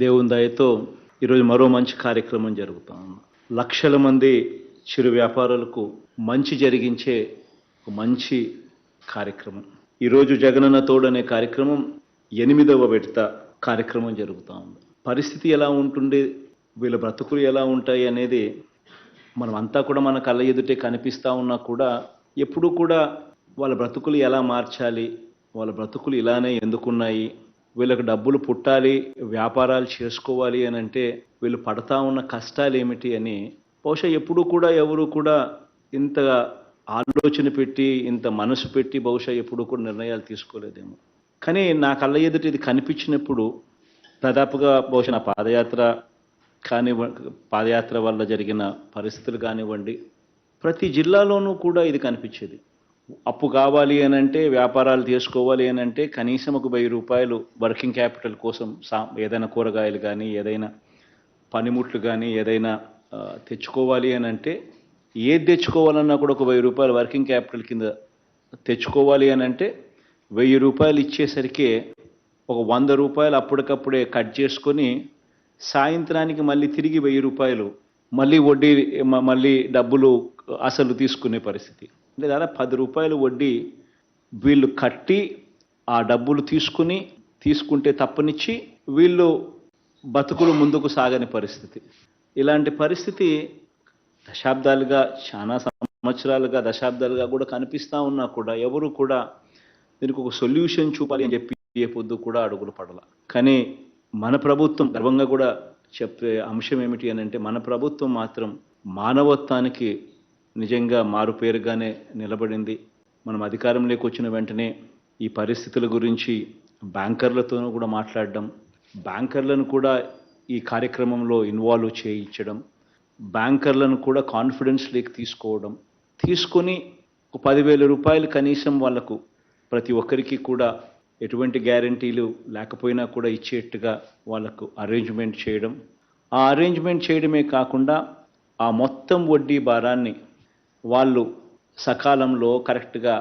దేవుని దయతో ఈరోజు మరో మంచి కార్యక్రమం జరుగుతా ఉంది. లక్షల మంది చిరు వ్యాపారులకు మంచి జరిగించే ఒక మంచి కార్యక్రమం. ఈరోజు జగనన్న తోడు అనే కార్యక్రమం 8వ విడత కార్యక్రమం జరుగుతూ ఉంది. పరిస్థితి ఎలా ఉంటుంది, వీళ్ళ బ్రతుకులు ఎలా ఉంటాయి అనేది మనం అంతా కూడా మన కళ్ళ ఎదుటే కనిపిస్తూ ఉన్నా కూడా ఎప్పుడూ కూడా వాళ్ళ బ్రతుకులు ఎలా మార్చాలి, వాళ్ళ బ్రతుకులు ఇలానే ఎందుకున్నాయి, వీళ్ళకి డబ్బులు పుట్టాలి, వ్యాపారాలు చేసుకోవాలి అని అంటే వీళ్ళు పడతా ఉన్న కష్టాలు ఏమిటి అని బహుశా ఎప్పుడూ కూడా ఎవరు కూడా ఇంత ఆలోచన పెట్టి ఇంత మనసు పెట్టి బహుశా ఎప్పుడూ కూడా నిర్ణయాలు తీసుకోలేదేమో. కానీ నా కళ్ళ ఎదుట ఇది కనిపించినప్పుడు దాదాపుగా బహుశా నా పాదయాత్ర వల్ల జరిగిన పరిస్థితులు కానివ్వండి, ప్రతి జిల్లాలోనూ కూడా ఇది కనిపించేది. అప్పు కావాలి అని అంటే, వ్యాపారాలు చేసుకోవాలి అని అంటే కనీసం ఒక 1000 రూపాయలు వర్కింగ్ క్యాపిటల్ కోసం ఏదైనా కూరగాయలు కానీ, ఏదైనా పనిముట్లు కానీ, ఏదైనా తెచ్చుకోవాలి అని అంటే, ఏది తెచ్చుకోవాలన్నా కూడా ఒక 1000 రూపాయలు వర్కింగ్ క్యాపిటల్ కింద తెచ్చుకోవాలి అని అంటే 1000 రూపాయలు ఇచ్చేసరికి ఒక 100 రూపాయలు అప్పటికప్పుడే కట్ చేసుకొని సాయంత్రానికి మళ్ళీ తిరిగి 1000 రూపాయలు మళ్ళీ వడ్డీ మళ్ళీ డబ్బులు అసలు తీసుకునే పరిస్థితి. అంటే దాదాపు 10 రూపాయలు వడ్డీ వీళ్ళు కట్టి ఆ డబ్బులు తీసుకుంటే తప్పనిచ్చి వీళ్ళు బతుకులు ముందుకు సాగని పరిస్థితి. ఇలాంటి పరిస్థితి దశాబ్దాలుగా, చాలా సంవత్సరాలుగా, దశాబ్దాలుగా కూడా కనిపిస్తూ ఉన్నా కూడా ఎవరు కూడా దీనికి ఒక సొల్యూషన్ చూపాలి అని చెప్పి ఏ పొద్దు కూడా అడుగులు పడాల. కానీ మన ప్రభుత్వం గర్వంగా కూడా చెప్పే అంశం ఏమిటి అని అంటే, మన ప్రభుత్వం మాత్రం మానవత్వానికి నిజంగా మారుపేరుగానే నిలబడింది. మనం అధికారంలోకి వచ్చిన వెంటనే ఈ పరిస్థితుల గురించి బ్యాంకర్లతోనూ కూడా మాట్లాడడం, బ్యాంకర్లను కూడా ఈ కార్యక్రమంలో ఇన్వాల్వ్ చేయించడం, బ్యాంకర్లను కూడా కాన్ఫిడెన్స్ లేక్ తీసుకొని ఒక 10,000 రూపాయలు కనీసం వాళ్లకు ప్రతి ఒక్కరికి కూడా ఎటువంటి గ్యారంటీలు లేకపోయినా కూడా ఇచ్చేట్టుగా వాళ్ళకు అరేంజ్మెంట్ చేయడం. ఆ అరేంజ్మెంట్ చేయడమే కాకుండా ఆ మొత్తం వడ్డీ భారాన్ని వాళ్ళు సకాలంలో కరెక్ట్గా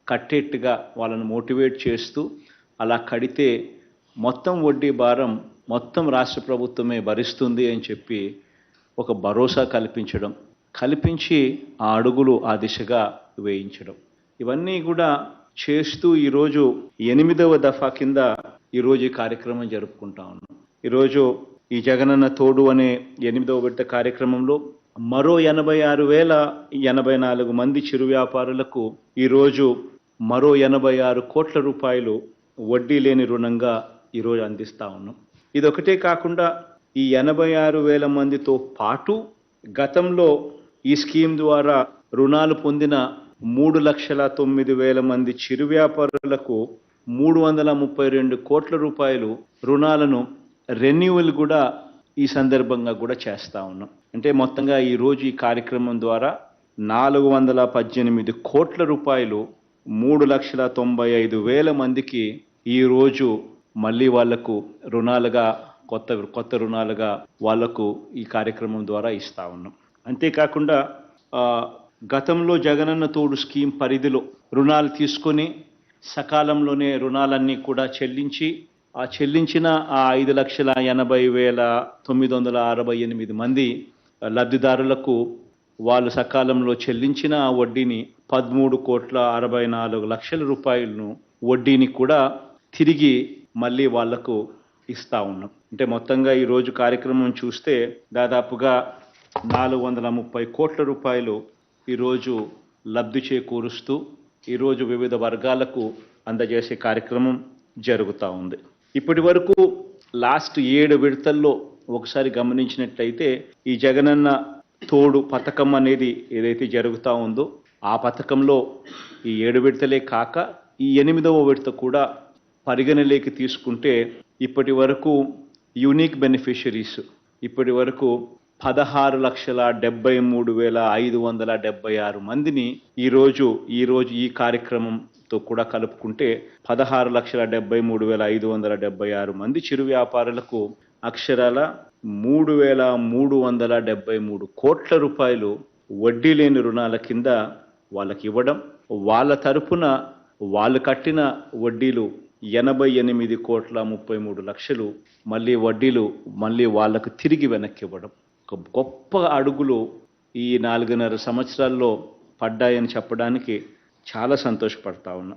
కట్టేట్టుగా వాళ్ళని మోటివేట్ చేస్తూ అలా కడితే మొత్తం వడ్డీ భారం మొత్తం రాష్ట్ర ప్రభుత్వమే భరిస్తుంది అని చెప్పి ఒక భరోసా కల్పించి ఆ అడుగులు ఆ దిశగా వేయించడం, ఇవన్నీ కూడా చేస్తూ ఈరోజు 8వ దఫా కింద ఈరోజు ఈ కార్యక్రమం జరుపుకుంటా ఉన్నాం. ఈరోజు ఈ జగనన్న తోడు అనే 8వ విడత కార్యక్రమంలో మరో 86,084 మంది చిరు వ్యాపారులకు ఈరోజు మరో 86 కోట్ల రూపాయలు వడ్డీ లేని రుణంగా ఈరోజు అందిస్తా ఉన్నాం. ఇదొకటే కాకుండా ఈ 86,000 మందితో పాటు గతంలో ఈ స్కీమ్ ద్వారా రుణాలు పొందిన 3,09,000 మంది చిరు వ్యాపారులకు 332 కోట్ల రూపాయలు రుణాలను రెన్యువల్ కూడా ఈ సందర్భంగా కూడా చేస్తా ఉన్నాం. అంటే మొత్తంగా ఈరోజు ఈ కార్యక్రమం ద్వారా 418 కోట్ల రూపాయలు 3,95,000 మందికి ఈరోజు మళ్ళీ వాళ్లకు రుణాలుగా కొత్త రుణాలుగా వాళ్లకు ఈ కార్యక్రమం ద్వారా ఇస్తా ఉన్నాం. అంతేకాకుండా గతంలో జగనన్న తోడు స్కీమ్ పరిధిలో రుణాలు తీసుకొని సకాలంలోనే రుణాలన్నీ కూడా చెల్లించిన ఆ 5,80,968 మంది లబ్ధిదారులకు వాళ్ళు సకాలంలో చెల్లించిన ఆ వడ్డీని 13,64,00,000 రూపాయలను వడ్డీని కూడా తిరిగి మళ్ళీ వాళ్లకు ఇస్తా ఉన్నాం. అంటే మొత్తంగా ఈరోజు కార్యక్రమం చూస్తే దాదాపుగా 430 కోట్ల రూపాయలు ఈరోజు లబ్ధి చేకూరుస్తూ ఈరోజు వివిధ వర్గాలకు అందజేసే కార్యక్రమం జరుగుతూ ఉంది. ఇప్పటి వరకు లాస్ట్ 7 విడతల్లో ఒకసారి గమనించినట్లయితే ఈ జగనన్న తోడు పథకం అనేది ఏదైతే జరుగుతూ ఉందో ఆ పథకంలో ఈ 7 విడతలే కాక ఈ 8వ విడత కూడా పరిగణలోకి తీసుకుంటే ఇప్పటి వరకు యూనిక్ బెనిఫిషరీస్ ఇప్పటి వరకు 16,73,576 మందిని ఈరోజు ఈ కార్యక్రమంతో కూడా కలుపుకుంటే 16,73,576 మంది చిరు వ్యాపారులకు అక్షరాల 3,373 కోట్ల రూపాయలు వడ్డీ లేని రుణాల కింద వాళ్ళకి ఇవ్వడం, వాళ్ళ తరపున వాళ్ళు కట్టిన వడ్డీలు 88,33,00,000 మళ్ళీ వడ్డీలు మళ్ళీ వాళ్లకు తిరిగి వెనక్కి ఇవ్వడం ఒక గొప్ప అడుగులు ఈ 4.5 సంవత్సరాల్లో పడ్డాయని చెప్పడానికి చాలా సంతోషపడతా ఉన్నా.